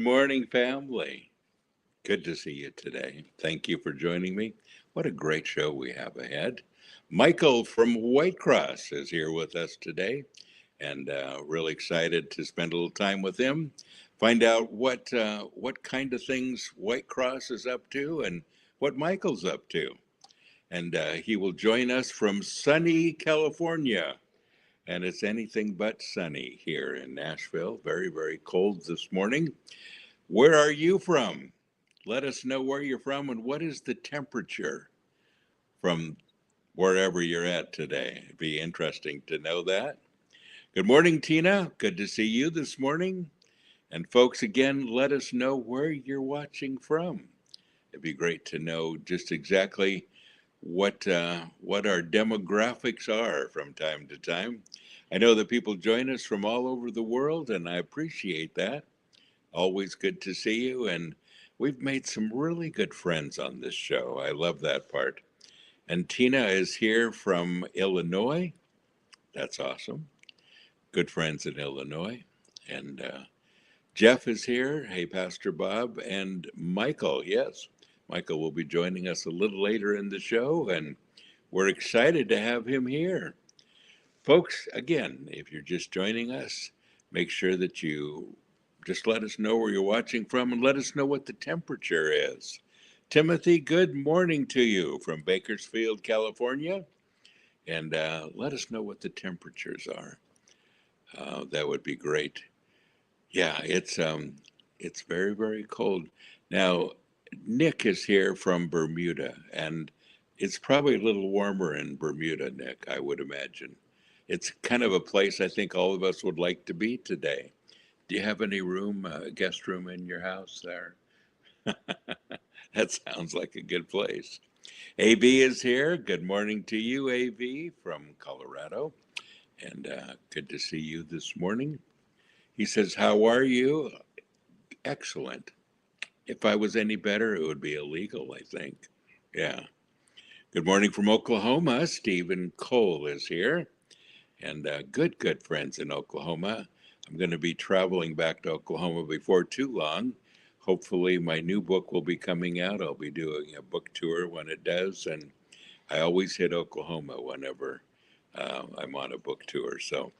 morning, family. Good to see you today. Thank you for joining me. What a great show we have ahead. Michael from Whitecross is here with us today, and really excited to spend a little time with him, find out what kind of things Whitecross is up to and what Michael's up to. And he will join us from sunny California. And it's anything but sunny here in Nashville. Very, very cold this morning. Where are you from? Let us know where you're from and what is the temperature from wherever you're at today. It'd be interesting to know that. Good morning, Tina. Good to see you this morning. And folks, again, let us know where you're watching from. It'd be great to know just exactly what our demographics are from time to time. I know that people join us from all over the world, and I appreciate that. Always good to see you, and we've made some really good friends on this show. I love that part. And Tina is here from Illinois. That's awesome. Good friends in Illinois. And Jeff is here. Hey, Pastor Bob. And Michael, yes. Michael will be joining us a little later in the show, and we're excited to have him here. Folks, again, if you're just joining us, make sure that you just let us know where you're watching from and let us know what the temperature is. Timothy, good morning to you from Bakersfield, California. And let us know what the temperatures are. That would be great. Yeah, it's very, very cold. Now, Nick is here from Bermuda, and it's probably a little warmer in Bermuda, Nick, I would imagine. It's kind of a place I think all of us would like to be today. Do you have any room, guest room in your house there? That sounds like a good place. AV is here. Good morning to you, AV from Colorado. And good to see you this morning. He says, how are you? Excellent. If I was any better, it would be illegal, I think. Yeah. Good morning from Oklahoma. Stephen Cole is here. And good friends in Oklahoma. I'm going to be traveling back to Oklahoma before too long. Hopefully, my new book will be coming out. I'll be doing a book tour when it does. And I always hit Oklahoma whenever I'm on a book tour. So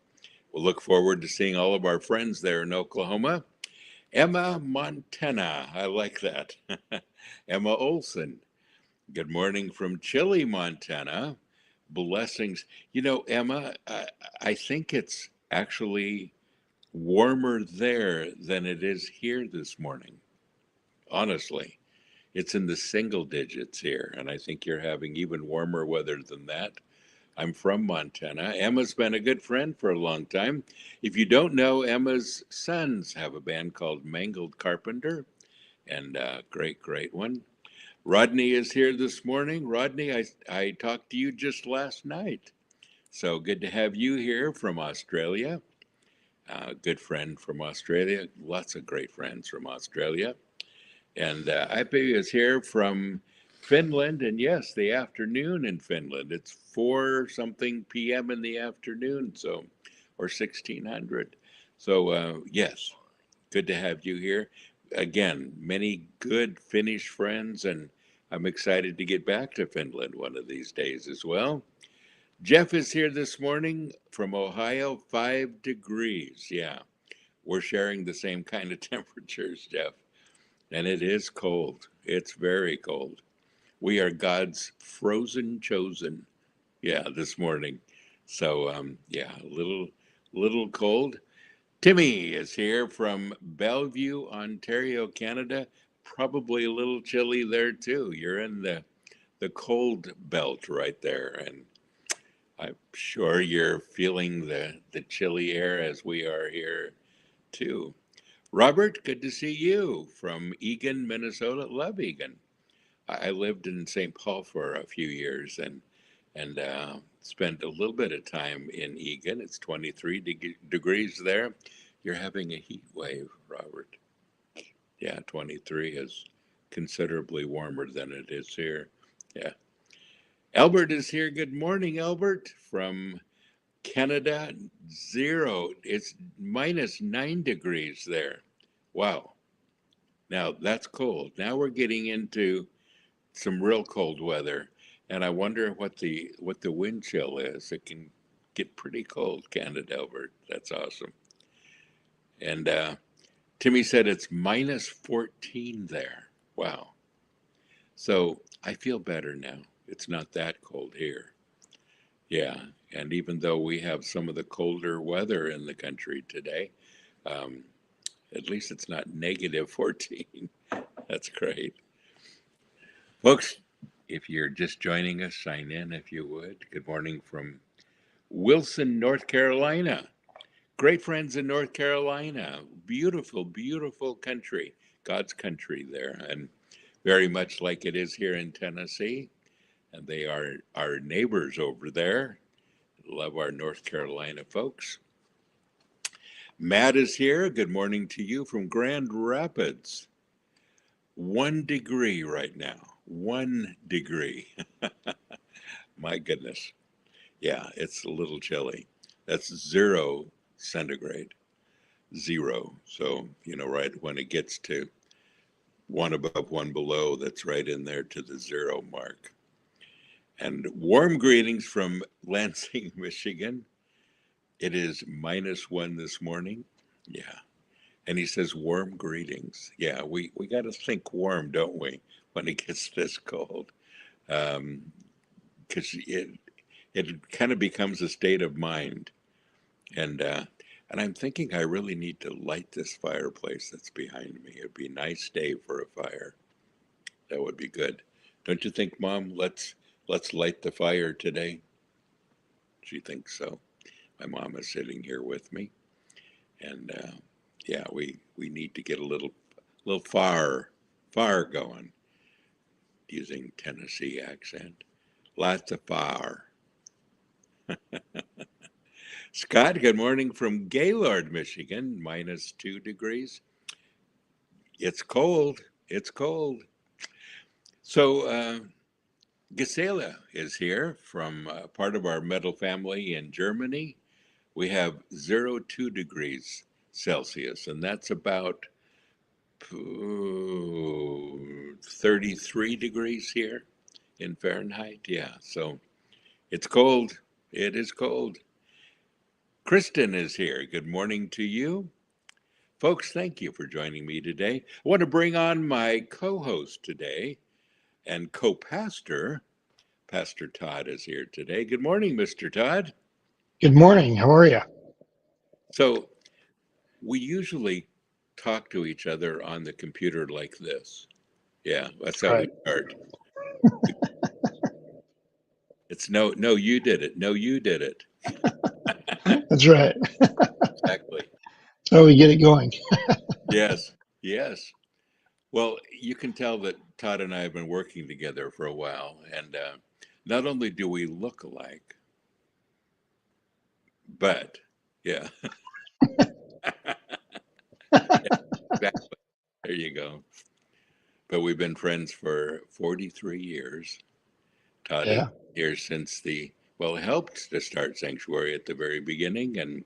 we'll look forward to seeing all of our friends there in Oklahoma. Emma Montana, I like that. Emma Olson, good morning from Chile, Montana. Blessings. You know, Emma, I think it's actually warmer there than it is here this morning. Honestly, it's in the single digits here, and I think you're having even warmer weather than that. I'm from Montana. Emma's been a good friend for a long time. If you don't know, Emma's sons have a band called Mangled Carpenter, and great one. Rodney is here this morning. Rodney, I talked to you just last night. So good to have you here from Australia. Good friend from Australia. Lots of great friends from Australia. And Ipe is here from Finland. And yes, the afternoon in Finland. It's 4 something p.m. in the afternoon, so, or 1600. So, yes, good to have you here. Again, many good Finnish friends, and I'm excited to get back to Finland one of these days as well. Jeff is here this morning from Ohio, 5 degrees. Yeah, we're sharing the same kind of temperatures, Jeff. And it is cold. It's very cold. We are God's frozen chosen. Yeah, this morning. So, yeah, a little cold. Timmy is here from Bellevue, Ontario, Canada. Probably a little chilly there too. You're in the cold belt right there, and I'm sure you're feeling the chilly air as we are here too. Robert, good to see you from Eagan, Minnesota. Love Eagan. I lived in St. Paul for a few years and spent a little bit of time in Eagan. It's 23 degrees there. You're having a heat wave, Robert. Yeah, 23 is considerably warmer than it is here. Yeah. Albert is here. Good morning, Albert, from Canada. Zero. It's minus 9 degrees there. Wow. Now that's cold. Now we're getting into some real cold weather, and I wonder what the wind chill is. It can get pretty cold, can it, Albert? That's awesome. And Timmy said it's minus 14 there. Wow. So I feel better now. It's not that cold here. Yeah. And even though we have some of the colder weather in the country today, um, at least it's not negative 14. That's great. Folks, if you're just joining us, sign in if you would. Good morning from Wilson, North Carolina. Great friends in North Carolina. Beautiful, beautiful country. God's country there. And very much like it is here in Tennessee. And they are our neighbors over there. Love our North Carolina folks. Matt is here. Good morning to you from Grand Rapids. 1 degree right now. 1 degree. My goodness. Yeah, it's a little chilly. That's 0 centigrade. 0. So, right when it gets to 1 above, 1 below, that's right in there to the 0 mark. And warm greetings from Lansing, Michigan. It is -1 this morning. Yeah. And he says, warm greetings. Yeah, we got to think warm, don't we, when it gets this cold? Because it kind of becomes a state of mind. And I'm thinking I really need to light this fireplace that's behind me. It'd be a nice day for a fire. That would be good. Don't you think, Mom? Let's light the fire today. She thinks so. My mom is sitting here with me, and yeah, we need to get a little fire going, using Tennessee accent. Lots of fire. Scott, good morning from Gaylord, Michigan, -2 degrees. It's cold. It's cold. So Gisela is here from part of our metal family in Germany. We have 0 degrees Celsius, and that's about 33 degrees here in Fahrenheit. Yeah, so it's cold. It is cold. Kristen is here. Good morning to you. Folks, thank you for joining me today. I want to bring on my co-host today and co-pastor. Pastor Todd is here today. Good morning, Mr. Todd. Good morning. How are you? So we usually talk to each other on the computer like this. Yeah, that's how we Right. start. It's no, you did it. No, you did it. That's right. Exactly. That's how we get it going. Yes, yes. Well, you can tell that Todd and I have been working together for a while, and not only do we look alike, but yeah, exactly. There you go. But we've been friends for 43 years. Todd is Yeah. here since helped to start Sanctuary at the very beginning, and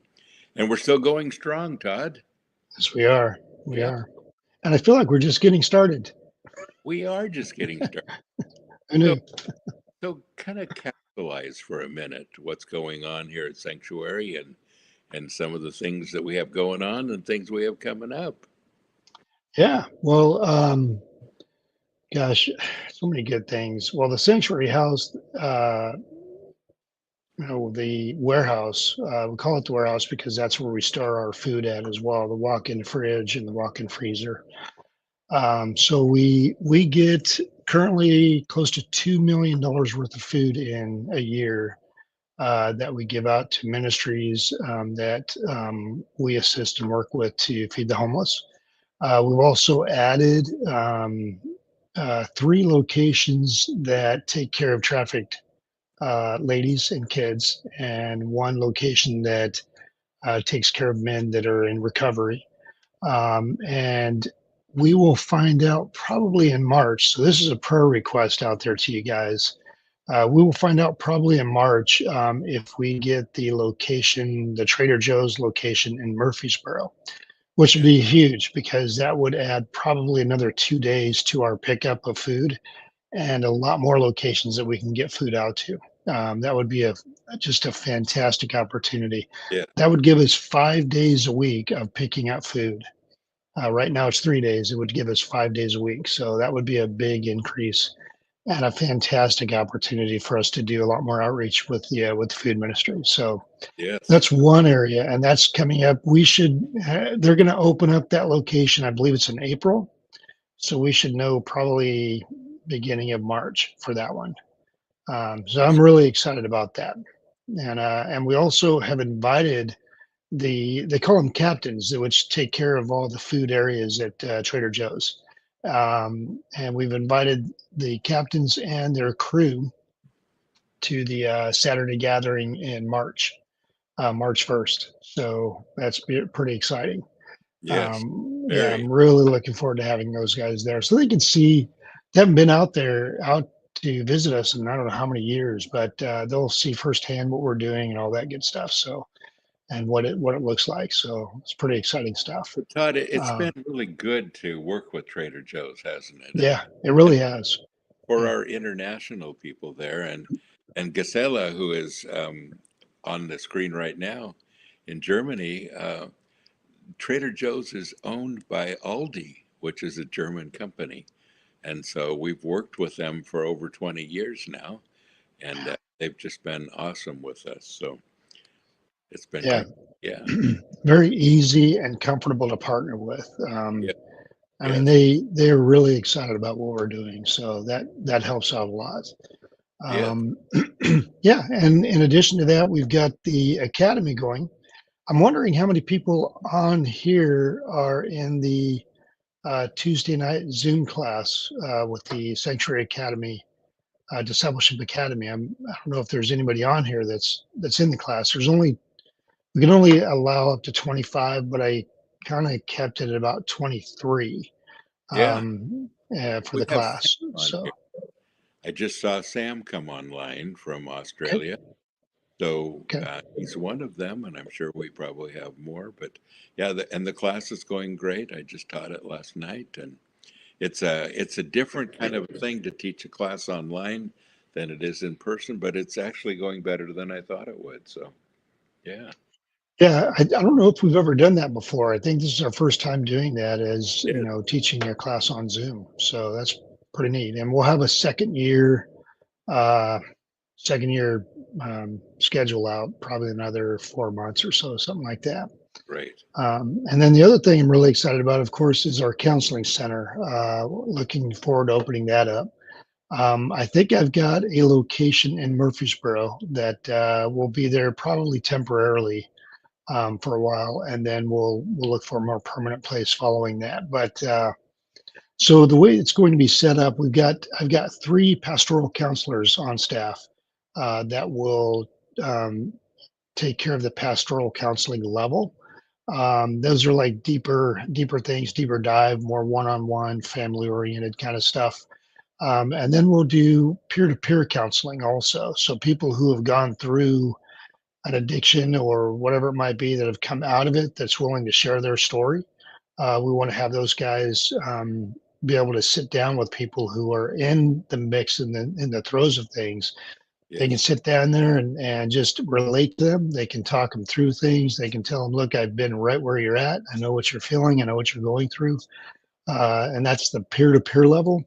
we're still going strong, Todd. Yes, we are. We Yeah, are. And I feel like we're just getting started. we are just getting started. I So, knew. so kind of capitalize for a minute what's going on here at Sanctuary and some of the things that we have going on and things we have coming up. Yeah. Well, gosh, so many good things. Well, the Sanctuary House, the warehouse, we call it the warehouse because that's where we store our food at as well, the walk-in fridge and the walk-in freezer. So we get currently close to $2 million worth of food in a year that we give out to ministries that we assist and work with to feed the homeless. We've also added 3 locations that take care of trafficked ladies and kids, and 1 location that takes care of men that are in recovery. And we will find out probably in March. So this is a prayer request out there to you guys. We will find out probably in March if we get the location, the Trader Joe's location in Murfreesboro. which would Yeah. be huge because that would add probably another 2 days to our pickup of food and a lot more locations that we can get food out to. That would be just a fantastic opportunity. Yeah. That would give us 5 days a week of picking up food. Right now it's 3 days. It would give us 5 days a week. So that would be a big increase and a fantastic opportunity for us to do a lot more outreach with the food ministry. So Yes. that's one area, and that's coming up. We should. They're going to open up that location. I believe it's in April, so we should know probably beginning of March for that one. So I'm really excited about that, and we also have invited they call them captains, which take care of all the food areas at Trader Joe's, and we've invited the captains and their crew to the Saturday gathering in March, March 1st. So that's pretty exciting. Yes. Yeah, Very. I'm really looking forward to having those guys there so they can see. They haven't been out to visit us in I don't know how many years, but they'll see firsthand what we're doing and all that good stuff. So and what it looks like. So it's pretty exciting stuff. So Todd, it's Um, been really good to work with Trader Joe's, hasn't it? yeah, it And really has. for Yeah, our international people there, and Gisela, who is on the screen right now in Germany, Trader Joe's is owned by Aldi, which is a German company. And so we've worked with them for over 20 years now, and they've just been awesome with us. So it's been yeah, great. Yeah. very easy and comfortable to partner with. Yeah. I mean, Yes. they're really excited about what we're doing, so that helps out a lot. Yes. Um, yeah, and in addition to that, we've got the academy going. I'm wondering how many people on here are in the Tuesday night Zoom class with the Sanctuary Academy, Discipleship Academy. I don't know if there's anybody on here that's in the class. There's only we can only allow up to 25, but I kind of kept it at about 23 Yeah. for We the have Sam class. on So here. I just saw Sam come online from okay, Australia. So okay, he's one of them, and I'm sure we probably have more. But yeah, and the class is going great. I just taught it last night, and it's a different kind of thing to teach a class online than it is in person, but it's actually going better than I thought it would. So yeah, yeah. I don't know if we've ever done that before. I think this is our first time doing that, as yeah, teaching a class on Zoom. So that's pretty neat. And we'll have a uh, second year schedule out, probably another 4 months or so, something like that. great. And then the other thing I'm really excited about, of course, is our counseling center. Looking forward to opening that up. I think I've got a location in Murfreesboro that will be there probably temporarily for a while, and then we'll look for a more permanent place following that. But so the way it's going to be set up, I've got three pastoral counselors on staff that will um, take care of the pastoral counseling level. Those are like deeper things, deeper dive, more one-on-one, family-oriented kind of stuff. And then we'll do peer-to-peer counseling also. So people who have gone through an addiction or whatever it might be that have come out of it, that's willing to share their story. We want to have those guys be able to sit down with people who are in the mix in the throes of things. They can Yes, sit down there and just relate to them. They can talk them through things. They can tell them, look, I've been right where you're at. I know what you're feeling. I know what you're going through. And that's the peer to peer level.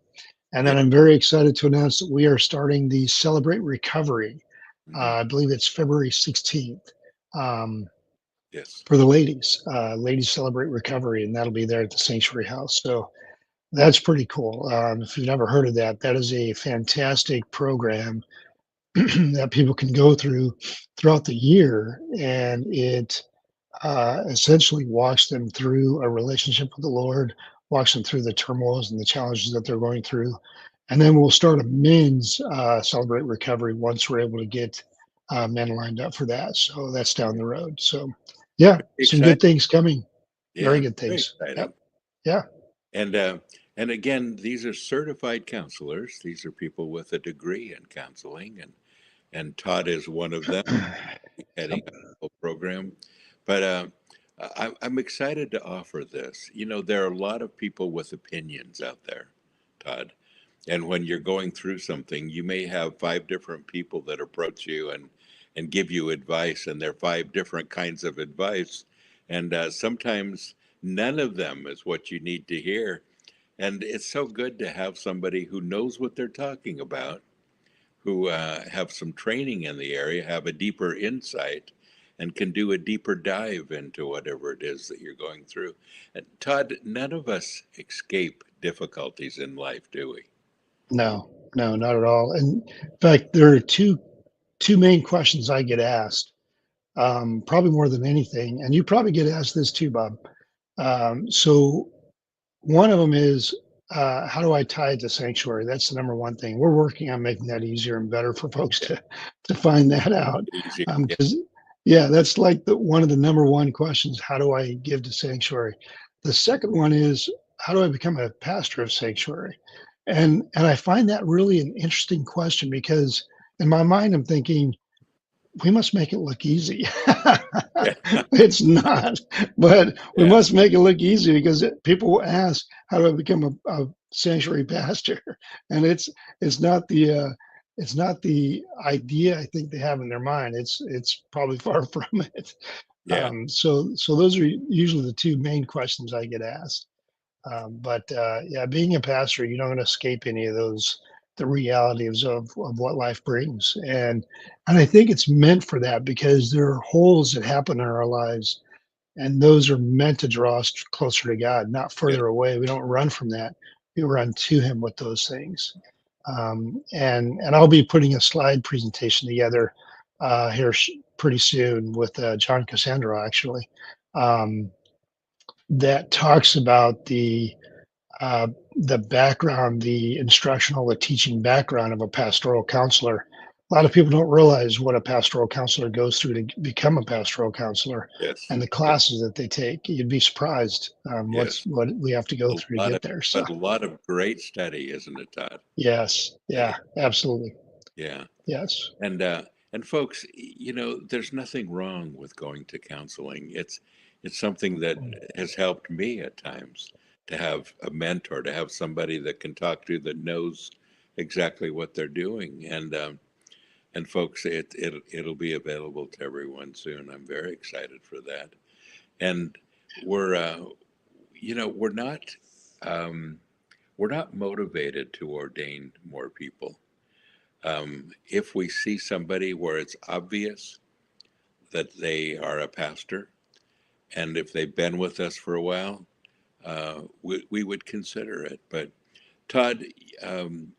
And yeah, then I'm very excited to announce that we are starting the Celebrate Recovery. mhm, I believe it's February 16th um, yes, for the ladies. Ladies Celebrate Recovery, and that'll be there at the Sanctuary House. So that's pretty cool. If you've never heard of that, that is a fantastic program that people can go through throughout the year, and it essentially walks them through a relationship with the Lord, walks them through the turmoils and the challenges that they're going through, and then we'll start a men's celebrate recovery once we're able to get men lined up for that. So that's down the road. So yeah, some good exciting. things coming. Very Yeah, good very things. Yep. exciting. Yeah. And and again, these are certified counselors. These are people with a degree in counseling, and Todd is one of them, heading Yep. up the whole program. But I'm excited to offer this. You know, there are a lot of people with opinions out there, Todd. And when you're going through something, you may have five different people that approach you and give you advice, and they're five different kinds of advice. And sometimes none of them is what you need to hear. And it's so good to have somebody who knows what they're talking about, who have some training in the area, have a deeper insight, and can do a deeper dive into whatever it is that you're going through. And Todd, none of us escape difficulties in life, do we? No, no, not at all. And in fact, there are two main questions I get asked, probably more than anything, and you probably get asked this too, Bob. So one of them is, how do I tie it to sanctuary? That's the number one thing. We're working on making that easier and better for folks Yeah, to find that out. easier. Yeah, Because yeah, that's like one of the number one questions. How do I give to sanctuary? The second one is, how do I become a pastor of sanctuary? And I find that really an interesting question because in my mind I'm thinking we must make it look easy. yeah, It's not, but we yeah, must make it look easy because people will ask, "How do I become a sanctuary pastor?" And it's not the it's not the idea I think they have in their mind. It's probably far from it. yeah, So those are usually the two main questions I get asked. But yeah, being a pastor, you don't escape any of those the realities of what life brings, and I think it's meant for that because there are holes that happen in our lives, and those are meant to draw us closer to God, not yeah. further away. We don't run from that; we run to Him with those things. And I'll be putting a slide presentation together here pretty soon with John Cassandra actually. Um, that talks about the background, the instructional, the teaching background of a pastoral counselor. A lot Yeah. of people don't realize what a pastoral counselor goes through to become a pastoral counselor Yes, and the yes, classes that they take. You'd be surprised yes. what we have to go A through to lot of, get there. So but a lot of great study, isn't it, Todd? yes, Study. yeah, absolutely, Yeah. yes, And folks, you know, there's nothing wrong with going to counseling. It's something that has helped me at times to have a mentor, to have somebody that can talk to that knows exactly what they're doing. And folks, it'll be available to everyone soon. I'm very excited for that. And we're you know, um, we're not motivated to ordain more people. If we see somebody where it's obvious that they are a pastor, and if they've been with us for a while, we would consider it. But Todd, um,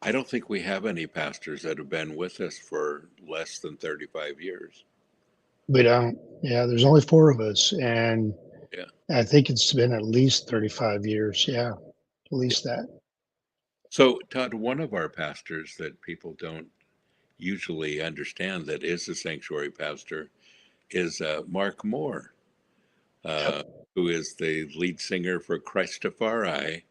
I don't think we have any pastors that have been with us for less than 35 years. we don't. Yeah, there's only four of us, and Yeah. I think it's been at least 35 years. Yeah, at Yeah. least that. So, Todd, one of our pastors that people don't usually understand that is a sanctuary pastor is Mark Moore, Yep. uh, who is the lead singer for Christafari,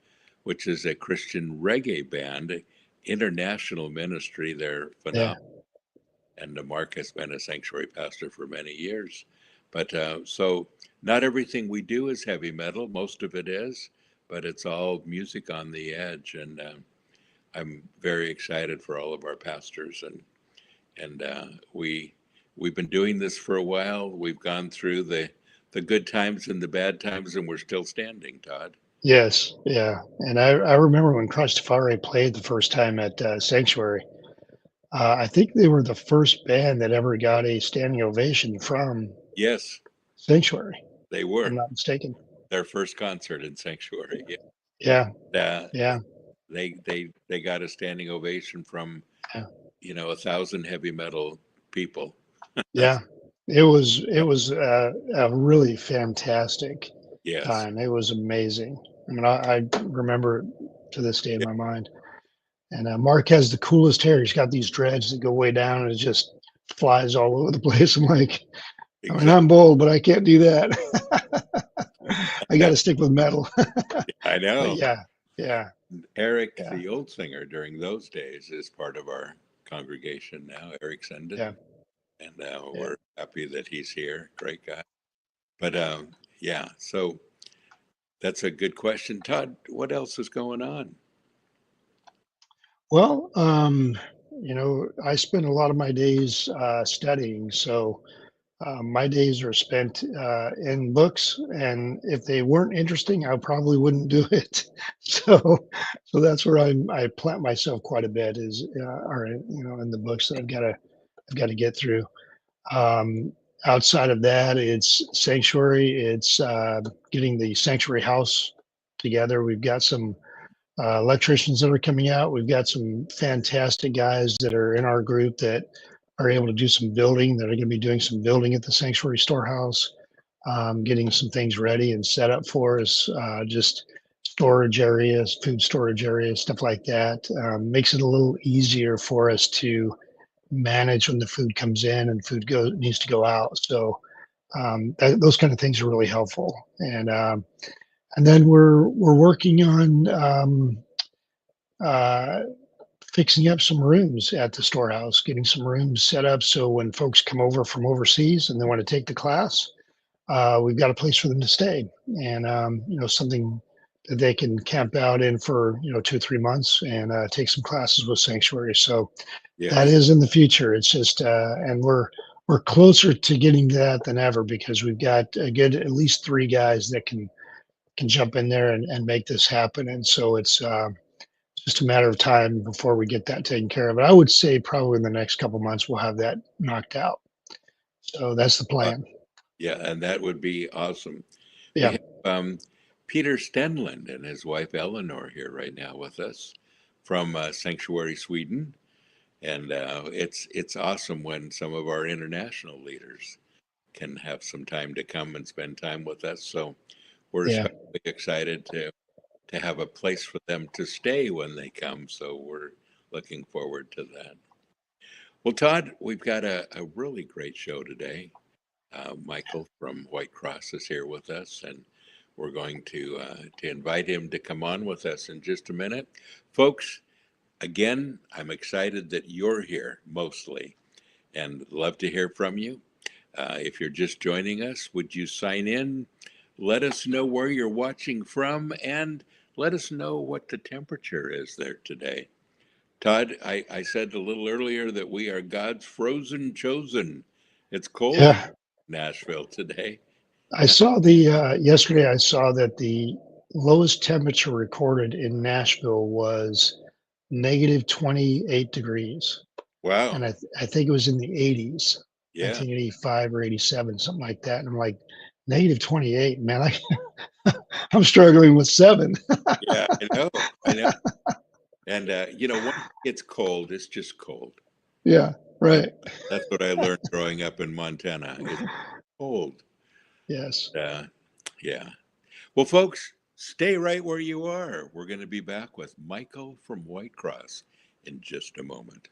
which is a Christian reggae band, international ministry. They're Yeah. phenomenal. And Mark has been a sanctuary pastor for many years. But so not everything we do is heavy metal. Most of it is, but it's all music on the edge. And I'm very excited for all of our pastors. And we've been doing this for a while. We've gone through the good times and the bad times, and we're still standing, Todd. Yes, yeah, and I remember when Christafari played the first time at Sanctuary. I think they were the first band that ever got a standing ovation from Yes, Sanctuary, they if I'm were not mistaken. their first concert in Sanctuary. Yeah, Yeah, yeah, they got a standing ovation from yeah, 1,000 heavy metal people. yeah. It was a really fantastic Yes, time. It was amazing. I mean, I remember it to this day in yeah, my mind. And Mark has the coolest hair. He's got these dreads that go way down and it just flies all over the place. I'm like, I mean, exactly. I'm bold, but I can't do that. I got to stick with metal. I But know. yeah, yeah, Eric, yeah, the old singer during those days, is part of our congregation now. Eric Senden, yeah, and yeah, we're happy that he's here. Great guy. But yeah, so that's a good question. Todd, what else is going on? Well, I spend a lot of my days studying, so my days are spent in books, and if they weren't interesting, I probably wouldn't do it. So, so that's where I plant myself quite a bit is, are in the books that I've got to get through. Um, Outside of that, it's sanctuary. It's getting the sanctuary house together. We've got some electricians that are coming out. We've got some fantastic guys that are in our group that are able to do some building, that are going to be doing some building at the sanctuary storehouse, getting some things ready and set up for us, just storage areas, food storage areas, stuff like that. Makes it a little easier for us to manage when the food comes in and needs to go out. So those kind of things are really helpful. And then we're working on uh, fixing up some rooms at the storehouse, getting some rooms set up so when folks come over from overseas and they want to take the class, we've got a place for them to stay, and something that they can camp out in for 2 or 3 months and take some classes with Sanctuary. So that Yes. is in the future. It's just and we're closer to getting that than ever because we've got a good at least 3 guys that can jump in there and make this happen. And so it's just a matter of time before we get that taken care of. I would say probably in the next couple months we'll have that knocked out. So that's the Uh, plan. yeah, and that would be awesome. We Yeah, have Peter Stenland and his wife Eleanor here right now with us from Sanctuary, Sweden. And it's awesome when some of our international leaders can have some time to come and spend time with us. So we're yeah, especially excited to have a place for them to stay when they come. So we're looking forward to that. Well, Todd, we've got a really great show today. Michael from White Cross is here with us, and we're going to invite him to come on with us in just a minute. Folks, again, I'm excited that you're here mostly and love to hear from you. If you're just joining us, would you sign in? Let us know where you're watching from and let us know what the temperature is there today. Todd, I said a little earlier that we are God's frozen chosen. It's cold yeah. here in Nashville today. I saw the yesterday. I saw that the lowest temperature recorded in Nashville was negative 28 degrees, Wow. and I think it was in the 80s. I Yeah. think 85 or 87, something like that. And I'm like, negative 28, man. I'm struggling with 7. Yeah, I know. I know. And when it gets cold, it's just cold. Yeah, That right. that's what I learned growing up in Montana. It's cold. Yes. Yeah. Well, folks, stay right where you are. We're going to be back with Michael from White Cross in just a moment.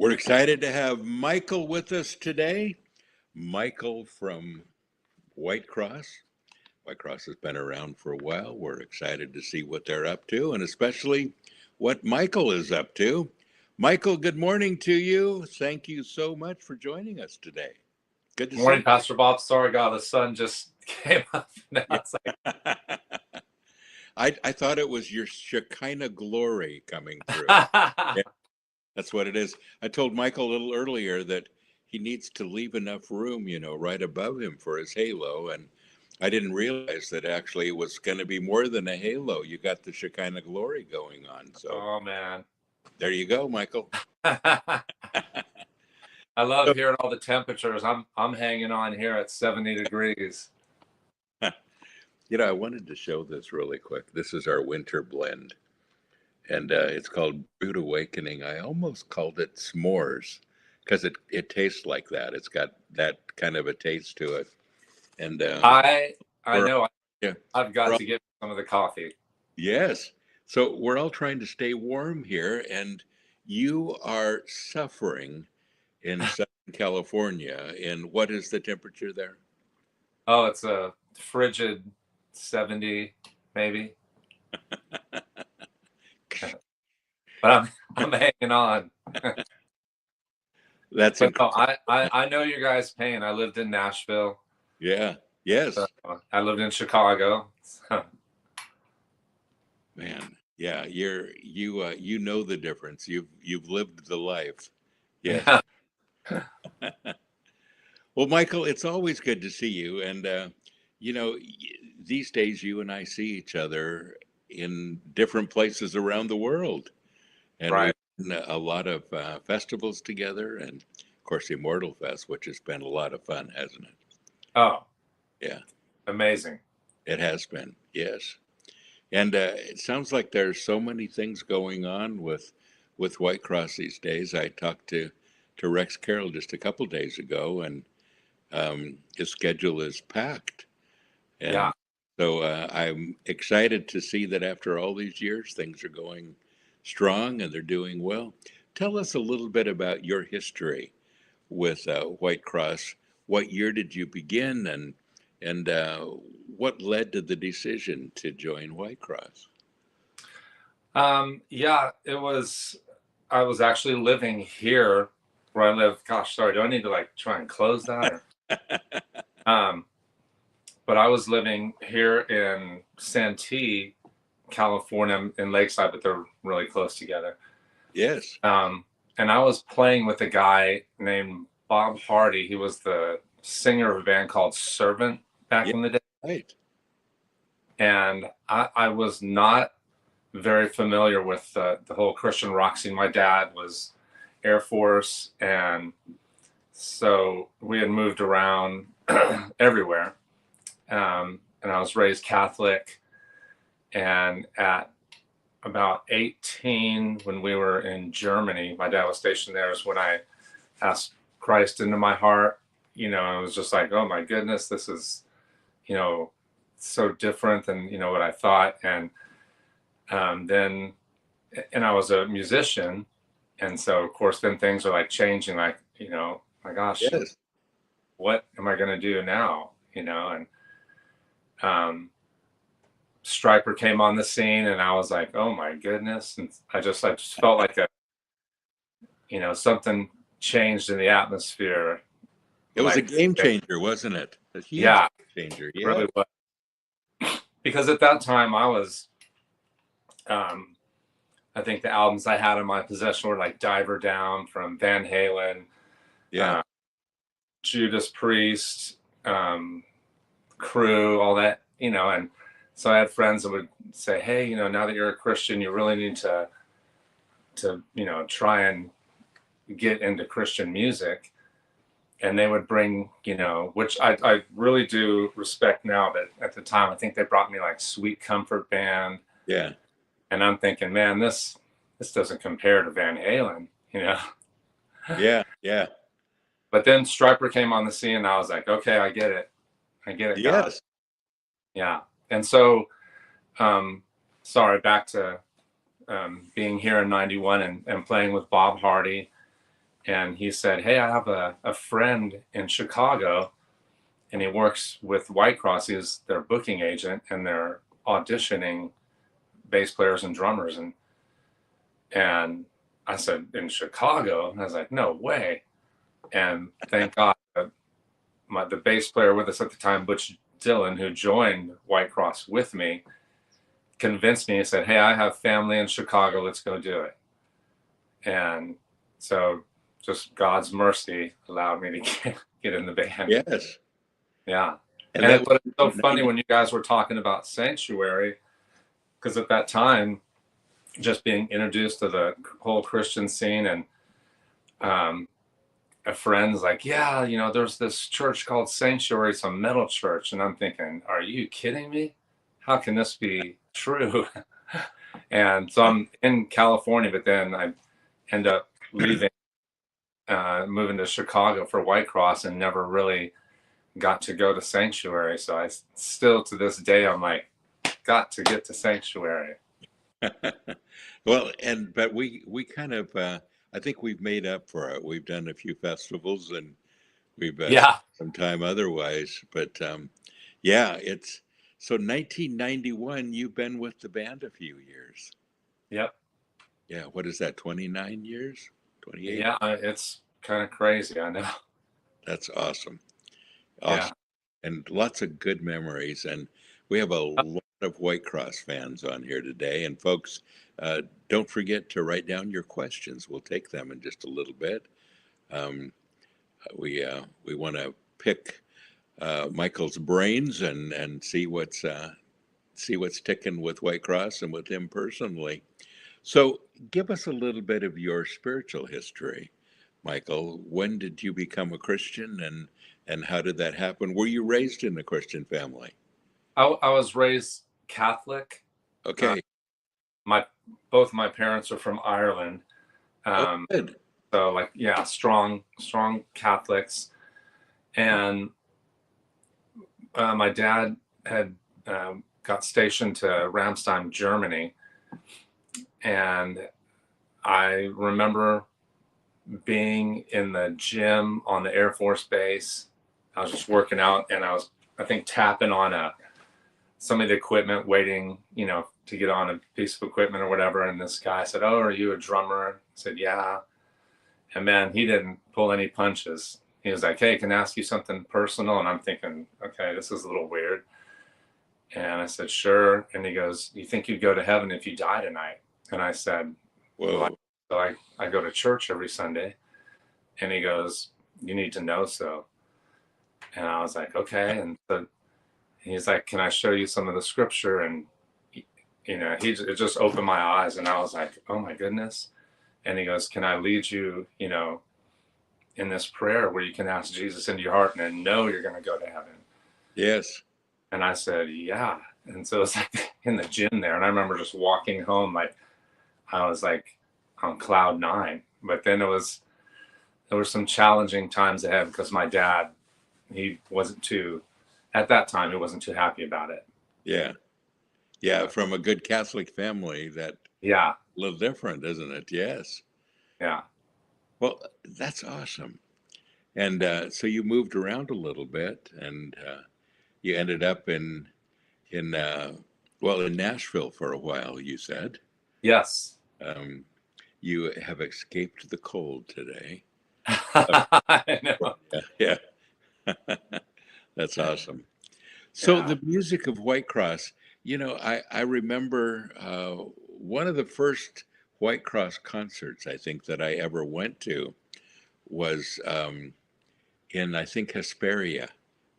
We're excited to have Michael with us today. Michael from Whitecross. Whitecross has been around for a while. We're excited to see what they're up to, and especially what Michael is up to. Michael, good morning to you. Thank you so much for joining us today. Good to Morning, see Pastor Bob. Sorry, God, the sun just came up. Now you. it's like, I thought it was your Shekinah glory coming through. Yeah, that's what it is. I told Michael a little earlier that he needs to leave enough room, right above him for his halo. And I didn't realize that actually it was going to be more than a halo. You got the Shekinah glory going on. So oh man. there you go, Michael. I love So, hearing all the temperatures. I'm hanging on here at 70 degrees. I wanted to show this really quick. This is our winter blend, and it's called Brewed Awakening. I almost called it s'mores because it tastes like that. It's got that kind of a taste to it. And I we're know yeah, I've we're got all, to get some of the coffee. yes. So we're all trying to stay warm here, and you are suffering in Southern California. And what is the temperature there? Oh, it's a frigid 70 maybe. But I'm hanging on. That's But no, incredible. I know your guys' pain. I lived in Nashville. Yeah. Yes, I lived in Chicago. man. Yeah, you know the difference. You've lived the life. Yes. Yeah. Well, Michael, it's always good to see you. And, these days you and I see each other in different places around the world. And we've Right. done a lot of festivals together. And, of course, the Immortal Fest, which has been a lot of fun, hasn't it? Oh, Yeah, amazing. it has been. Yes. And it sounds like there's so many things going on with White Cross these days. I talked to Rex Carroll just a couple days ago, and his schedule is packed. Yeah. And so I'm excited to see that after all these years, things are going strong and they're doing well. Tell us a little bit about your history with White Cross. What year did you begin, and what led to the decision to join White Cross? Yeah, I was actually living here where I live. Gosh, sorry, do I need to like try and close that or um but I was living here in Santee, California in Lakeside, but they're really close together. Yes. And I was playing with a guy named Bob Hardy. He was the singer of a band called Servant back Yeah. in the day. Right. And I was not very familiar with the whole Christian rock scene. My dad was Air Force, and so we had moved around everywhere. And I was raised Catholic. And at about 18, when we were in Germany, my dad was stationed there, is when I asked Christ into my heart. I was just like, oh my goodness, this is, so different than, what I thought. And then I was a musician, and so of course then things are like changing, like, my gosh, Yes. what am I going to do now? And Striper came on the scene, and I was like, oh my goodness. And I just felt like something changed in the atmosphere. It was a Like, game changer, wasn't it? A huge yeah, game changer. Yeah. really was. Because at that time I was, I think the albums I had in my possession were like Diver Down from Van Halen, Yeah. Judas Priest, Crew, all that, and so I had friends that would say, hey, now that you're a Christian, you really need to try and get into Christian music. And they would bring, which I really do respect now, but at the time I think they brought me like Sweet Comfort Band. Yeah. And I'm thinking, man, this doesn't compare to Van Halen, Yeah. Yeah. But then Striper came on the scene, and I was like, okay, I get it, God. Yes. Yeah. And so, sorry, back to being here in '91 and playing with Bob Hardy. and he said, "Hey, I have a friend in Chicago, and he works with Whitecross. He's their booking agent, and they're auditioning bass players and drummers." And I said, "In Chicago?" And I was like, "No way!" And thank God, the bass player with us at the time, Butch Dillon, who joined Whitecross with me, convinced me. He said, "Hey, I have family in Chicago. Let's go do it." And so, just God's mercy allowed me to get in the band. Yes. Yeah. And that But was it's so funny when you guys were talking about Sanctuary, because at that time, just being introduced to the whole Christian scene, and a friend's like, "Yeah, there's this church called Sanctuary, it's a metal church." And I'm thinking, are you kidding me? How can this be true? And so I'm in California, but then I end up leaving, moving to Chicago for Whitecross, and never really got to go to Sanctuary. So I still, to this day, I'm like, got to get to Sanctuary. Well, but we kind of I think we've made up for it. We've done a few festivals and we've spent Yeah. some time otherwise. But yeah, it's so 1991. You've been with the band a few years. Yep. Yeah. What is that? 29 years? 28? Yeah. It's kind of crazy. I know. That's awesome. Yeah. Awesome. And lots of good memories. And we have a lot of Whitecross fans on here today. And folks, don't forget to write down your questions. We'll take them in just a little bit. Um, we want to pick Michael's brains and see what's ticking with Whitecross and with him personally. So, give us a little bit of your spiritual history, Michael. When did you become a Christian, and how did that happen? Were you raised in a Christian family? I was raised Catholic. Okay. My both my parents are from Ireland. Oh, Um, good. so like, yeah, strong Catholics. And my dad had got stationed to Ramstein, Germany, and I remember being in the gym on the Air Force Base. I was just working out, and I think, tapping on some of the equipment, waiting, to get on a piece of equipment or whatever. And this guy said, "Oh, are you a drummer?" I said, "Yeah." And man, he didn't pull any punches. He was like, "Hey, can I ask you something personal?" And I'm thinking, okay, this is a little weird. And I said, "Sure." And he goes, "You think you'd go to heaven if you die tonight?" And I said, "Well, Whoa. I go to church every Sunday." And he goes, "You need to know so." And I was like, "Okay." And so he's like, "Can I show you some of the scripture?" And it just opened my eyes, and I was like, "Oh my goodness." And he goes, "Can I lead you, in this prayer where you can ask Jesus into your heart and then know you're going to go to heaven?" Yes. And I said, "Yeah." And so it's like in the gym there. And I remember just walking home, like I was like on cloud nine. But then there were some challenging times ahead, because my dad, at that time, he wasn't too happy about it. Yeah. Yeah. From a good Catholic family, that Yeah. a little different, isn't it? Yes. Yeah. Well, that's awesome. And so you moved around a little bit, and you ended up in in Nashville for a while. You said Yes. um, you have escaped the cold today. I know. Yeah, yeah. That's awesome. So Yeah. the music of Whitecross, I remember one of the first Whitecross concerts I think that I ever went to was in, I think, Hesperia,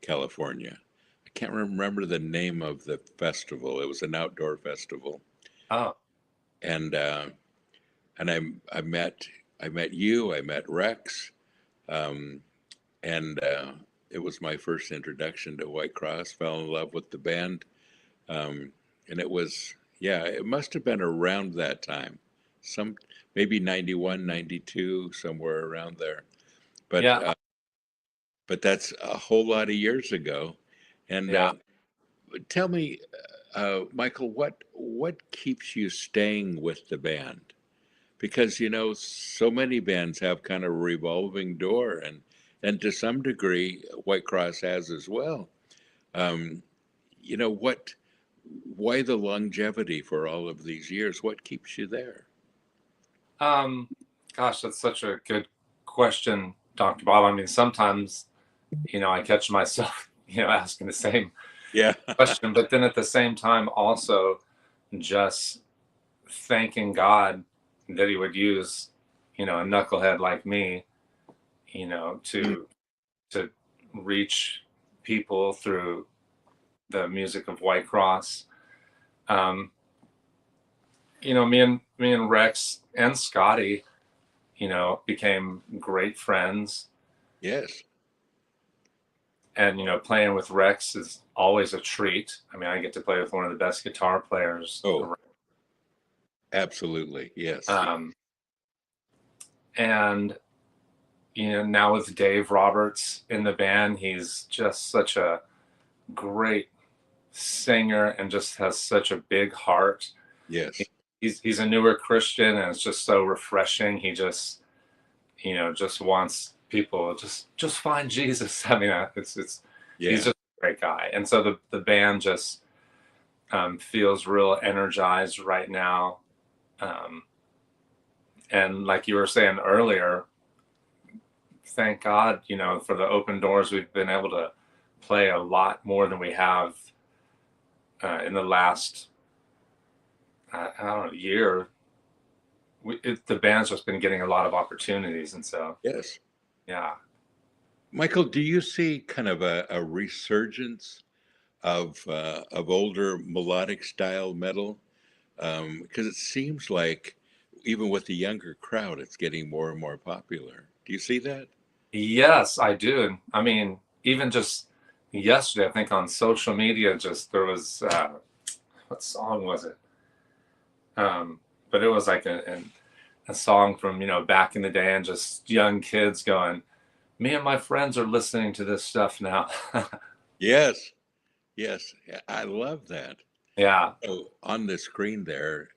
California. I can't remember the name of the festival. It was an outdoor festival, Oh, and and I met you. I met Rex, um, and it was my first introduction to Whitecross. Fell in love with the band, and it was, yeah, it must have been around that time, some maybe 91, 92, somewhere around there. But yeah. but that's a whole lot of years ago. And Yeah. tell me, Michael, what keeps you staying with the band? because so many bands have kind of a revolving door, and to some degree White Cross has as well. um, what, why the longevity for all of these years? What keeps you there? Um, Gosh, that's such a good question, Dr. Bob. I mean, sometimes, I catch myself, asking the same Yeah. question, but then at the same time, also just thanking God that He would use, a knucklehead like me, to reach people through the music of White Cross. Um, me and Rex and Scotty, became great friends. Yes. And, playing with Rex is always a treat. I mean, I get to play with one of the best guitar players Oh, around. absolutely. Yes. And, now with Dave Roberts in the band, he's just such a great singer and just has such a big heart. Yes. He's a newer Christian, and it's just so refreshing. He just, just wants people just find Jesus. I mean, it's Yeah. he's just a great guy. And so the band just feels real energized right now. And like you were saying earlier, thank God, for the open doors. We've been able to play a lot more than we have in the last, I don't know, year. The band's just been getting a lot of opportunities. And so, Yes. yeah. Michael, do you see kind of a resurgence of older melodic style metal? Because it seems like even with the younger crowd, it's getting more and more popular. Do you see that? Yes, I do. And I mean, even just yesterday, I think on social media, just there was, what song was it? But it was like a song from, back in the day, and just young kids going, me and my friends are listening to this stuff now. Yes. Yes. I love that. Yeah. So on the screen there,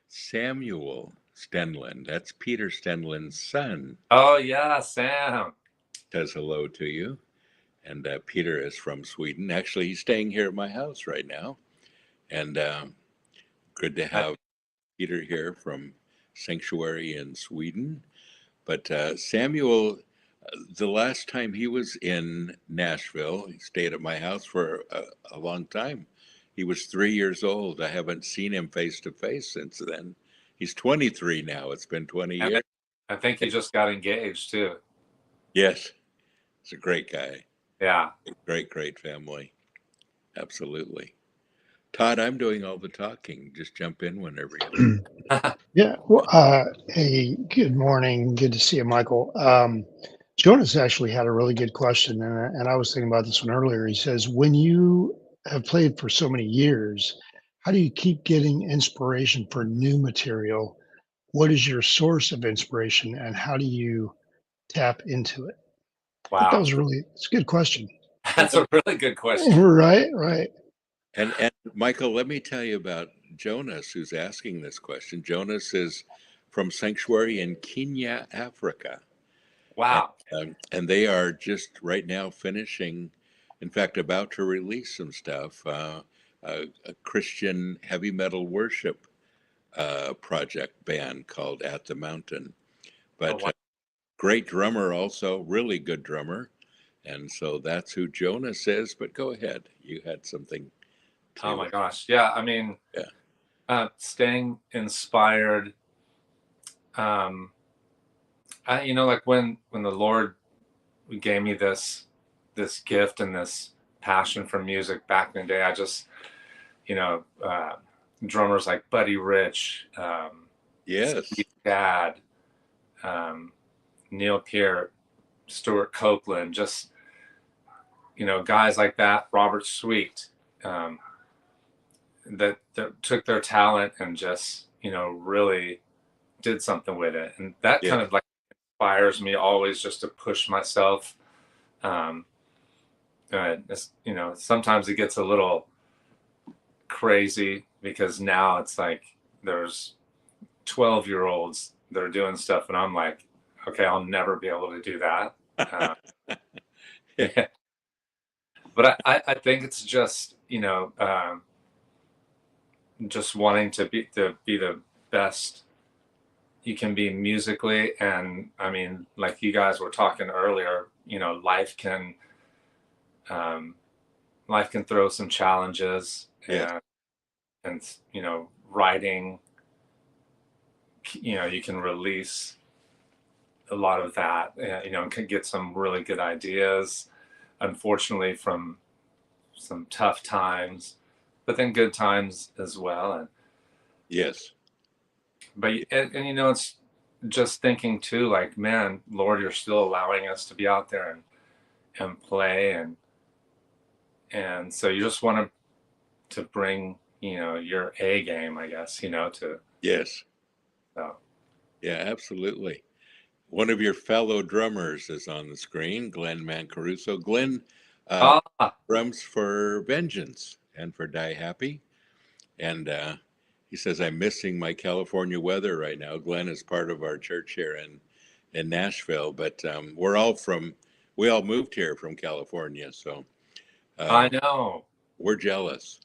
Samuel Stenlund, that's Peter Stenlund's son, Oh, yeah, Sam. says hello to you. And Peter is from Sweden. Actually, he's staying here at my house right now. And good to have Peter here from Sanctuary in Sweden. But Samuel, the last time he was in Nashville, he stayed at my house for a long time. He was 3 years old. I haven't seen him face to face since then. He's 23 now. It's been 20 And years. I think he just got engaged too. Yes, he's a great guy. Yeah. Great, great family. Absolutely. Todd, I'm doing all the talking. Just jump in whenever you like. Yeah. Well, hey, good morning. Good to see you, Michael. Jonas actually had a really good question, and I was thinking about this one earlier. He says, when you have played for so many years, how do you keep getting inspiration for new material? What is your source of inspiration, and how do you tap into it? I thought that Wow. was it's a good question. That's a really good question. Right, right. And Michael, let me tell you about Jonas, who's asking this question. Jonas is from Sanctuary in Kenya, Africa. Wow. And they are just right now finishing, in fact, about to release some stuff, a Christian heavy metal worship project band called At the Mountain. Oh, But wow. great drummer also, really good drummer. And so that's who Jonas is. But go ahead. You had something Oh to. my gosh. Yeah. I mean, Yeah. Staying inspired. Like when the Lord gave me this gift and this passion for music back in the day, I just, drummers like Buddy Rich, Yes. Steve Gadd, Neil Peart, Stuart Copeland, just, guys like that, Robert Sweet, that took their talent and just, really did something with it. And that Yeah. kind of like inspires me always just to push myself. Sometimes it gets a little crazy because now it's like there's 12-year-olds they're doing stuff, and I'm like, okay, I'll never be able to do that. Yeah. But I think it's just, just wanting to be the best you can be musically. And I mean, like you guys were talking earlier, um, life can throw some challenges, Yes. and writing, you can release a lot of that, and can get some really good ideas, unfortunately, from some tough times, but then good times as well. And Yes. it's just thinking too, like, man, Lord, you're still allowing us to be out there and play, and so you just want to bring your A game, I guess, to Yes. so. Yeah, absolutely. One of your fellow drummers is on the screen, Glenn Mancaruso. Glenn Ah, drums for Vengeance and for Die Happy. And he says, I'm missing my California weather right now. Glenn is part of our church here in Nashville, but we all moved here from California. So I know. we're jealous.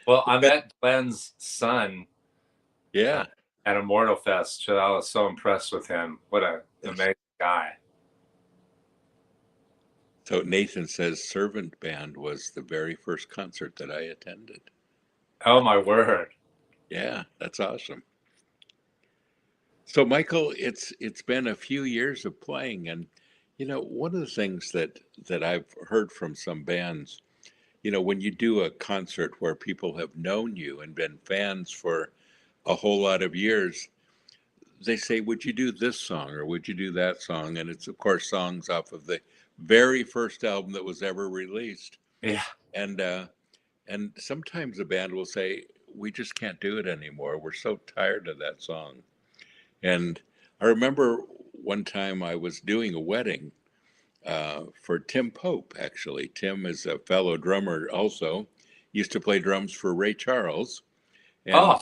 Well, I met Glenn's son Yeah. at Immortal Fest. So I was so impressed with him. What an amazing guy. So Nathan says Servant Band was the very first concert that I attended. Oh my word. Yeah, that's awesome. So Michael, it's been a few years of playing, and one of the things that I've heard from some bands, when you do a concert where people have known you and been fans for a whole lot of years, they say, would you do this song or would you do that song? And it's of course songs off of the very first album that was ever released. Yeah. And sometimes a band will say, we just can't do it anymore. We're so tired of that song. And I remember one time I was doing a wedding for Tim Pope, actually. Tim is a fellow drummer also, used to play drums for Ray Charles. And Oh,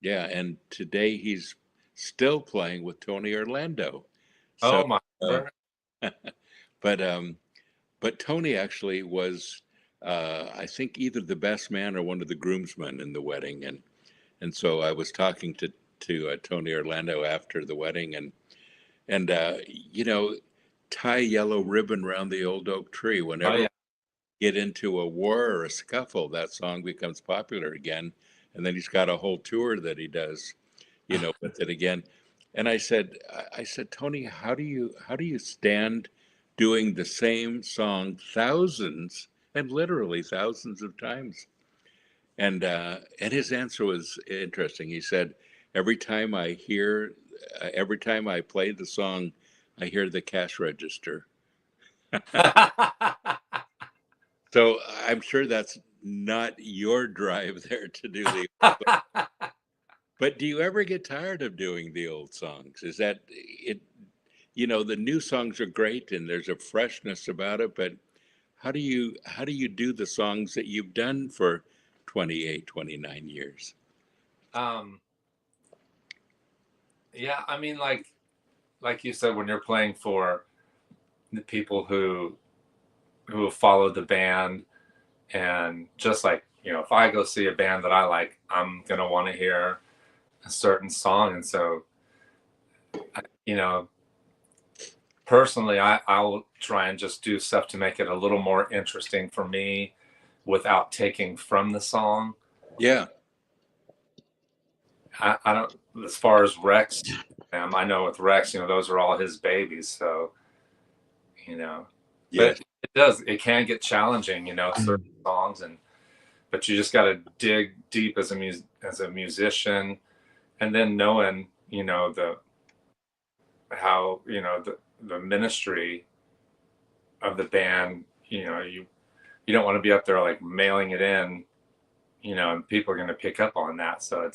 yeah, and today he's still playing with Tony Orlando. So, oh my uh, word. but but Tony actually was, I think, either the best man or one of the groomsmen in the wedding, and so I was talking to Tony Orlando after the wedding, and tie yellow ribbon around the old oak tree. Oh Whenever yeah. we get into a war or a scuffle, that song becomes popular again, and then he's got a whole tour that he does, with it again. And I said, Tony, how do you stand doing the same song thousands and literally thousands of times? And his answer was interesting. He said, every time I play the song, I hear the cash register. So I'm sure that's not your drive there to do the. But do you ever get tired of doing the old songs? Is that it? The new songs are great and there's a freshness about it, but how do you do the songs that you've done for 28, 29 years? um, yeah, I mean, like you said, when you're playing for the people who have followed the band, and just like, if I go see a band that I like, I'm gonna want to hear a certain song. And so, you know, personally, I'll try and just do stuff to make it a little more interesting for me without taking from the song. Yeah. I don't, as far as Rex, I know with Rex, those are all his babies. So, Yes. but it can get challenging, certain songs, but you just got to dig deep as a musician, and then knowing, the ministry of the band, you don't want to be up there like mailing it in, and people are going to pick up on that. So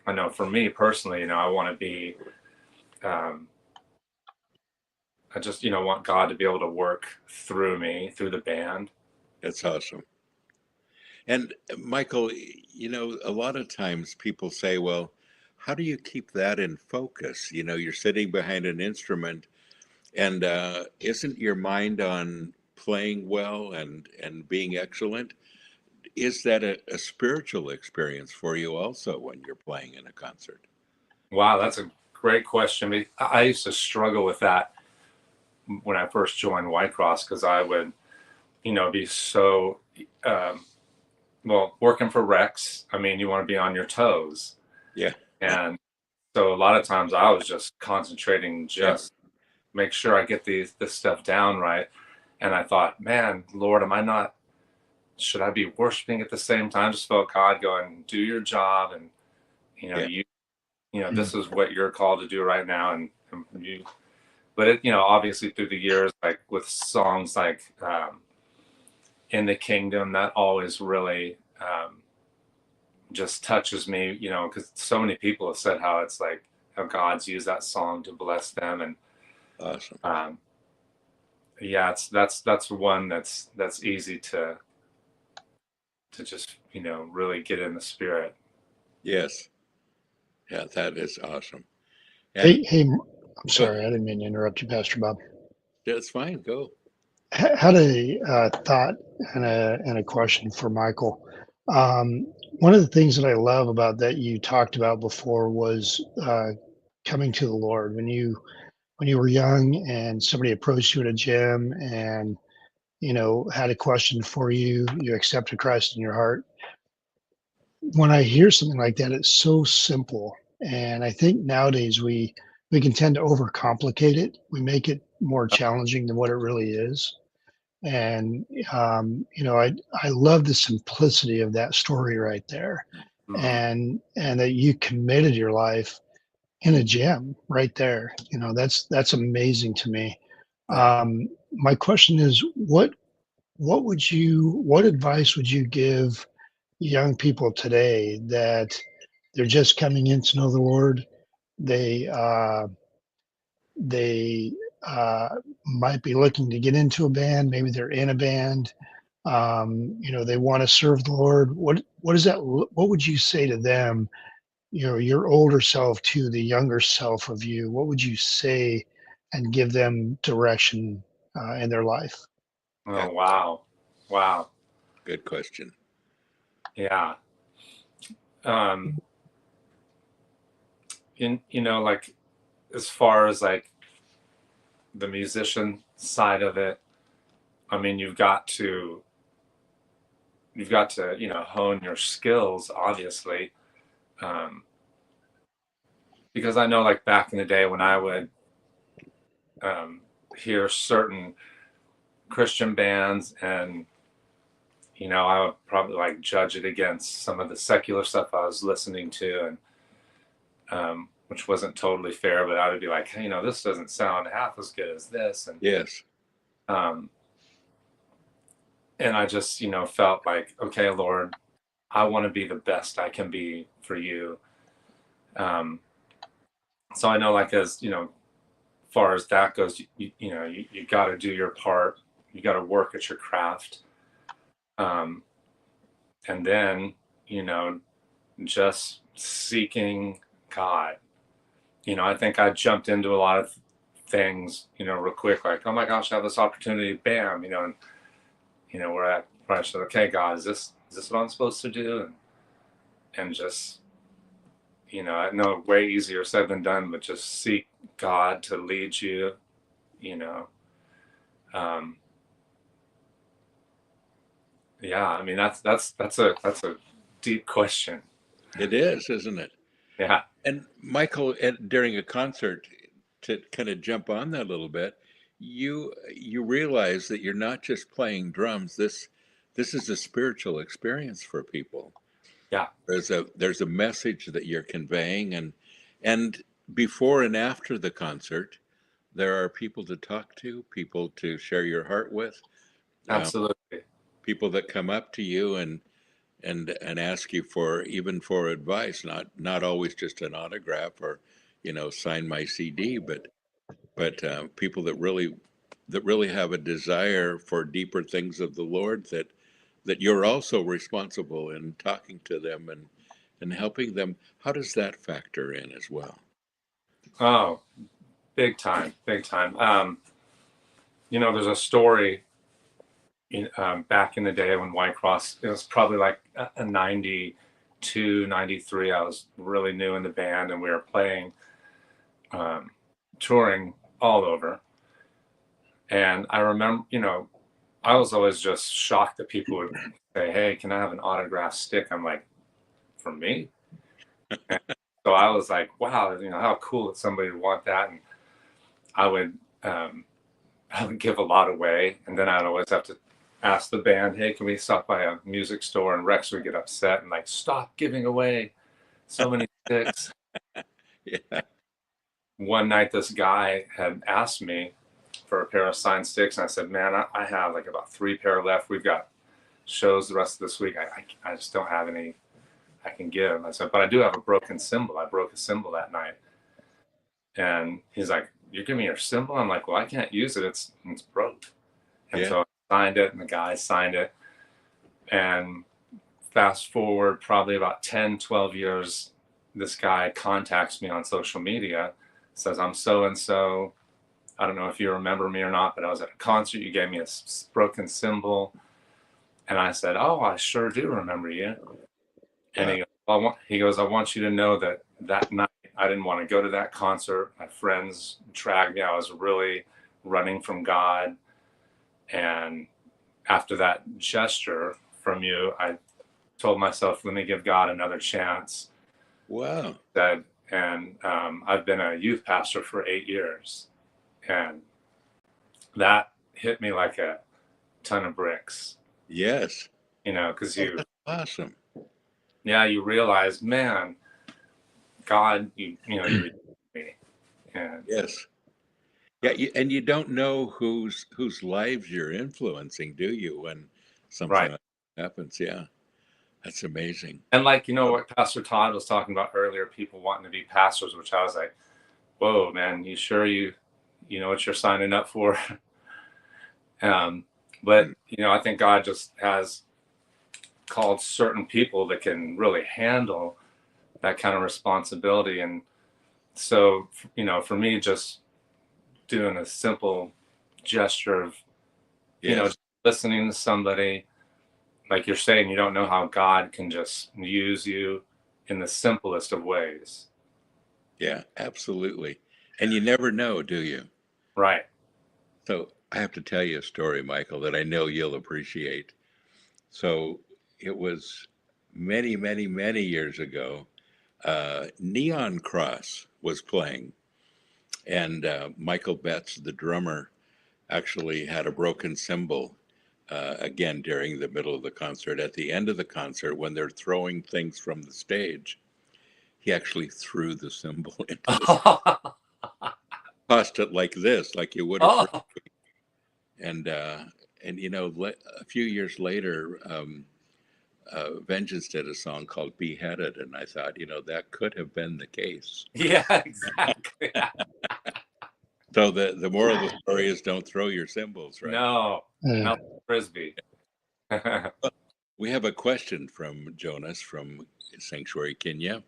I know for me personally, I want to be, I just, want God to be able to work through me, through the band. That's awesome. And Michael, a lot of times people say, well, how do you keep that in focus? You know, you're sitting behind an instrument, and isn't your mind on playing well and being excellent? Is that a spiritual experience for you also when you're playing in a concert? Wow, that's a great question. I used to struggle with that when I first joined Whitecross, because I would, be so, um, well, working for Rex. I mean, you want to be on your toes. Yeah, And so a lot of times I was just concentrating, yeah, just make sure I get this stuff down right. And I thought, man, Lord, should I be worshiping at the same time? Just felt God going, do your job. And, yeah, this is what you're called to do right now. And you, but obviously through the years, like with songs like In the Kingdom, that always really just touches me, because so many people have said how it's like how God's used that song to bless them. And awesome. yeah, that's one that's easy to just, really get in the spirit. Yes, yeah, that is awesome. And Hey, I'm go sorry, ahead. I didn't mean to interrupt you, Pastor Bob. That's fine. Go. Had a thought and a question for Michael. One of the things that I love about that you talked about before was coming to the Lord when you were young and somebody approached you at a gym and had a question for you. You accepted Christ in your heart. When I hear something like that, it's so simple, and I think nowadays we can tend to overcomplicate it. We make it more challenging than what it really is. And I love the simplicity of that story right there, Mhm. and that you committed your life in a gym right there. That's amazing to me. Yeah. My question is, what advice would you give young people today that they're just coming in to know the Lord? They they might be looking to get into a band. Maybe they're in a band. They want to serve the Lord. What is that? What would you say to them? Your older self to the younger self of you. What would you say and give them direction in their life? Oh, That's wow. Wow. a good question. Yeah. Um, like as far as like the musician side of it, I mean, you've got to, hone your skills, obviously. Um, because I know like back in the day when I would um, hear certain Christian bands, and I would probably like judge it against some of the secular stuff I was listening to, and which wasn't totally fair, but I would be like, hey, this doesn't sound half as good as this. And Yes, um, I just, felt like, okay, Lord, I want to be the best I can be for you. Um, so I know, like, as far as that goes, you got to do your part. You got to work at your craft, um, and then you know just seeking God. I think I jumped into a lot of things, real quick, like, oh my gosh, I have this opportunity, bam, and where I said, okay, God, is this what I'm supposed to do? And just, I know way easier said than done, but just seek God to lead you, you know. Um, yeah, I mean that's a deep question. it is, isn't it? Yeah, And Michael, during a concert, to kind of jump on that a little bit, you realize that you're not just playing drums. This is a spiritual experience for people. yeah, There's a message that you're conveying, and before and after the concert, there are people to talk to, people to share your heart with, uh, absolutely. people that come up to you and ask you for even for advice, not always just an autograph or sign my CD, but people that really have a desire for deeper things of the Lord, that you're also responsible in talking to them and helping them. How does that factor in as well? Oh, big time, big time. There's a story back in the day when Whitecross, it was probably like a 92, 93. I was really new in the band and we were playing, touring all over. And I remember, I was always just shocked that people would say, "Hey, can I have an autographed stick?" I'm like, "For me?" And so I was like, wow, how cool that somebody would want that. And I would, I would give a lot away. And then I'd always have to ask the band, "Hey, can we stop by a music store?" And Rex would get upset and like, "Stop giving away so many sticks." Yeah. One night, this guy had asked me for a pair of signed sticks. And I said, "Man, I have like about 3 pair left. We've got shows the rest of this week. I just don't have any I can give." I said, "But I do have a broken cymbal. I broke a cymbal that night." And he's like, "You're giving me your cymbal?" I'm like, "Well, I can't use it. It's broke." And Yeah. so I signed it, and the guy signed it. And fast forward probably about 10, 12 years, this guy contacts me on social media, says, "I'm so-and-so. I don't know if you remember me or not, but I was at a concert. You gave me a broken cymbal." And I said, "Oh, I sure do remember you." And he goes, "I want you to know that night I didn't want to go to that concert. My friends dragged me. I was really running from God. And after that gesture from you, I told myself, let me give God another chance." Wow. And I've been a youth pastor for 8 years. And that hit me like a ton of bricks, Yes. because Oh, that's awesome. you realize, man, God, you redeemed me. And Yes. Yeah, and you don't know whose lives you're influencing, do you, when something right. like that happens? Yeah, that's amazing. And like, what Pastor Todd was talking about earlier, people wanting to be pastors, which I was like, whoa, man, you sure you know what you're signing up for? But, I think God just has called certain people that can really handle that kind of responsibility. And so, for me, just doing a simple gesture of, Yes. just listening to somebody, like you're saying, you don't know how God can just use you in the simplest of ways. Yeah, absolutely. And you never know, do you? Right. So I have to tell you a story, Michael, that I know you'll appreciate. So it was many, many, many years ago. Neon Cross was playing, and Michael Betts, the drummer, actually had a broken cymbal again during the middle of the concert. At the end of the concert, when they're throwing things from the stage, he actually threw the cymbal into the tossed it like this, like you would have. Oh, And a few years later, Vengeance did a song called "Beheaded," and I thought, that could have been the case. yeah, exactly. So the moral of the story is don't throw your cymbals, right? No, Yeah. not Frisbee. We have a question from Jonas from Sanctuary, Kenya.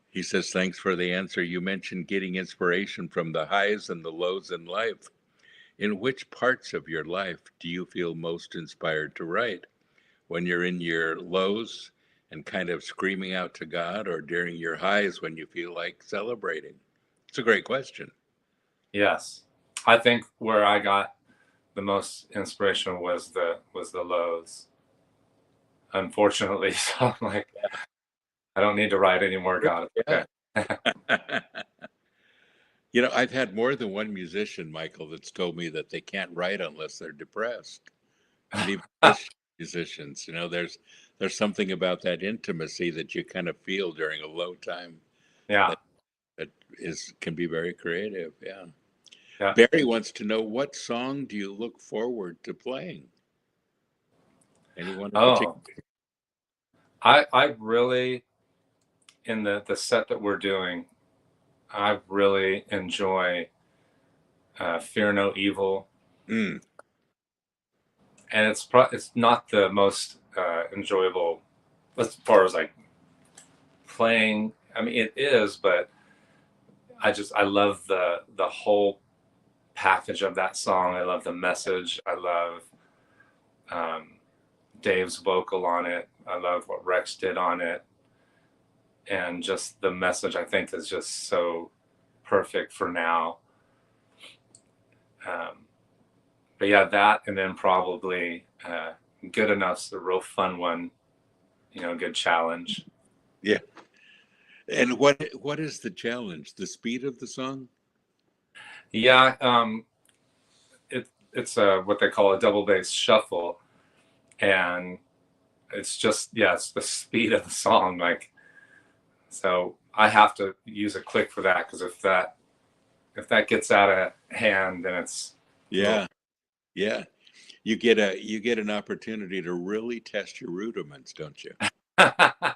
He says, "Thanks for the answer. You mentioned getting inspiration from the highs and the lows in life. In which parts of your life do you feel most inspired to write? When you're in your lows and kind of screaming out to God, or during your highs when you feel like celebrating?" It's a great question. Yes, I think where I got the most inspiration was the lows. Unfortunately, so I'm like, I don't need to write anymore, God. Yeah. Okay. I've had more than one musician, Michael, that's told me that they can't write unless they're depressed. And even Christian musicians, there's something about that intimacy that you kind of feel during a low time Yeah. that can be very creative. Yeah. Yeah. Barry wants to know, what song do you look forward to playing? Anyone in particular? Oh, I really, in the set that we're doing, I really enjoy Fear No Evil. Mm, And it's not the most enjoyable as far as like playing. I mean, it is, but I love the whole package of that song. I love the message. I love Dave's vocal on it. I love what Rex did on it. And just the message, I think, is just so perfect for now. But yeah, that, and then probably Good Enough's the real fun one, good challenge. Yeah. And what is the challenge? The speed of the song? Yeah, it's what they call a double bass shuffle, and it's just, it's the speed of the song. Like, so I have to use a click for that, because if that gets out of hand, then it's Yeah. Yeah. You get an opportunity to really test your rudiments, don't you?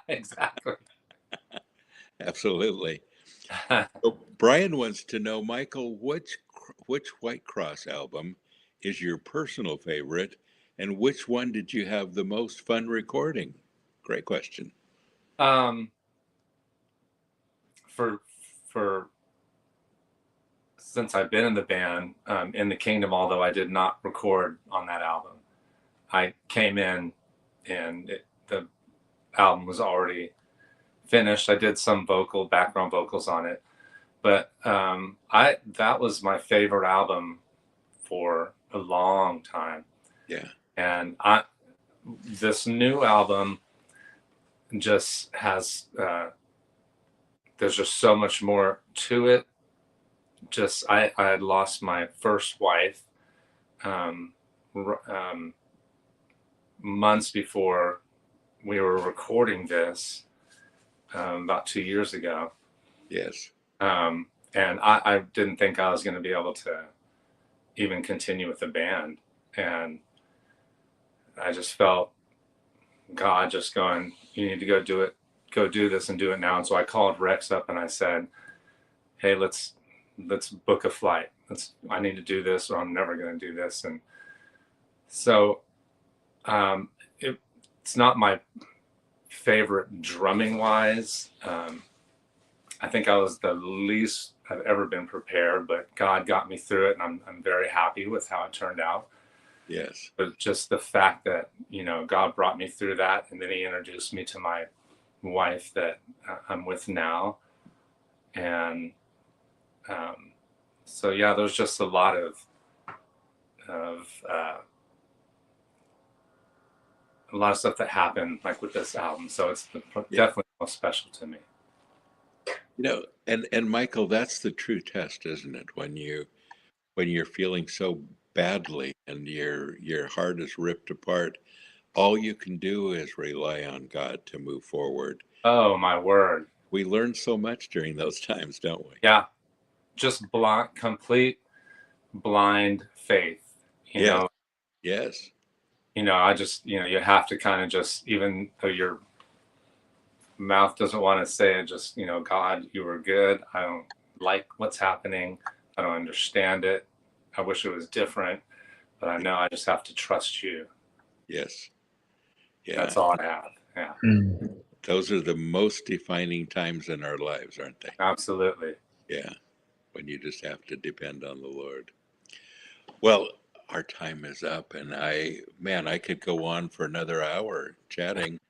exactly. Absolutely. So Brian wants to know, Michael, which White Cross album is your personal favorite, and which one did you have the most fun recording? Great question. For since I've been in the band, In the Kingdom, although I did not record on that album, I came in and the album was already finished. I did some background vocals on it, but that was my favorite album for a long time. Yeah. And this new album just has there's just so much more to it. Just I had lost my first wife months before we were recording this, about 2 years ago. Yes. And I didn't think I was going to be able to even continue with the band. And I just felt God just going, you need to go do this and do it now. And so I called Rex up and I said, hey, let's book a flight. I need to do this, or I'm never going to do this. And so it's not my favorite drumming wise. I think I was the least I've ever been prepared, but God got me through it, and I'm very happy with how it turned out. Yes. But just the fact that, God brought me through that, and then he introduced me to my wife that I'm with now. And so, yeah, there's just a lot of stuff that happened, like with this album. So it's definitely most special to me. And Michael, that's the true test, isn't it? When you're feeling so badly and your heart is ripped apart, all you can do is rely on God to move forward. Oh, my word. We learn so much during those times, don't we? Yeah. Just complete blind faith, Yes. Yes. I just, you have to kind of just, even though your mouth doesn't want to say it, just, God, you were good. I don't like what's happening. I don't understand it. I wish it was different, but I know I just have to trust you. Yes. Yeah. That's all I have. Yeah. Those are the most defining times in our lives, aren't they? Absolutely. Yeah. When you just have to depend on the Lord. Well, our time is up, and I could go on for another hour chatting.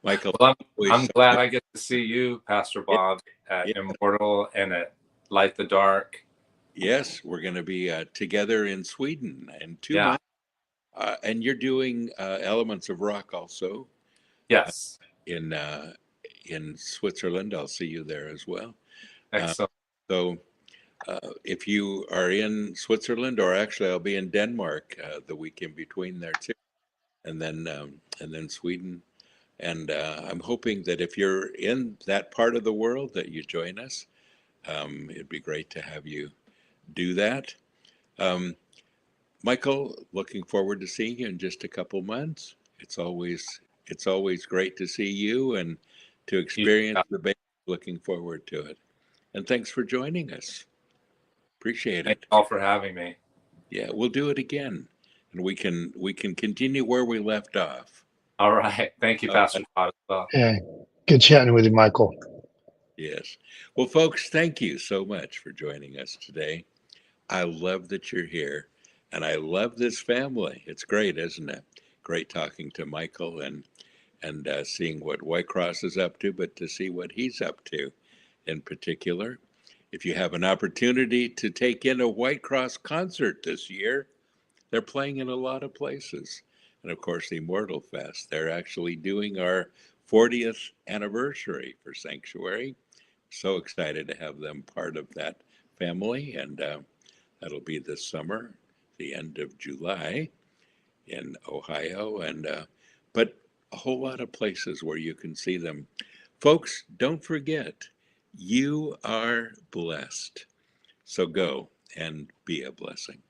Michael, well, I'm glad I get to see you, Pastor Bob, at Yeah. Immortal and at Light the Dark. Yes, we're going to be together in Sweden in 2 months. And you're doing Elements of Rock also. Yes. In Switzerland. I'll see you there as well. Excellent. So if you are in Switzerland, or actually I'll be in Denmark the week in between there too, and then Sweden. And I'm hoping that if you're in that part of the world that you join us. It'd be great to have you do that. Michael, looking forward to seeing you in just a couple months. It's always great to see you and to experience the band. Looking forward to it. And thanks for joining us. Appreciate it. Thank you all for having me. Yeah, we'll do it again, and we can continue where we left off. All right. Thank you, Pastor Todd, as well. Yeah. Good chatting with you, Michael. Yes. Well, folks, thank you so much for joining us today. I love that you're here, and I love this family. It's great, isn't it? Great talking to Michael and seeing what Whitecross is up to, but to see what he's up to in particular. If you have an opportunity to take in a Whitecross concert this year, they're playing in a lot of places. And of course, the Immortal Fest. They're actually doing our 40th anniversary for Sanctuary. So excited to have them part of that family. And that'll be this summer, the end of July in Ohio. But a whole lot of places where you can see them. Folks, don't forget, you are blessed. So go and be a blessing.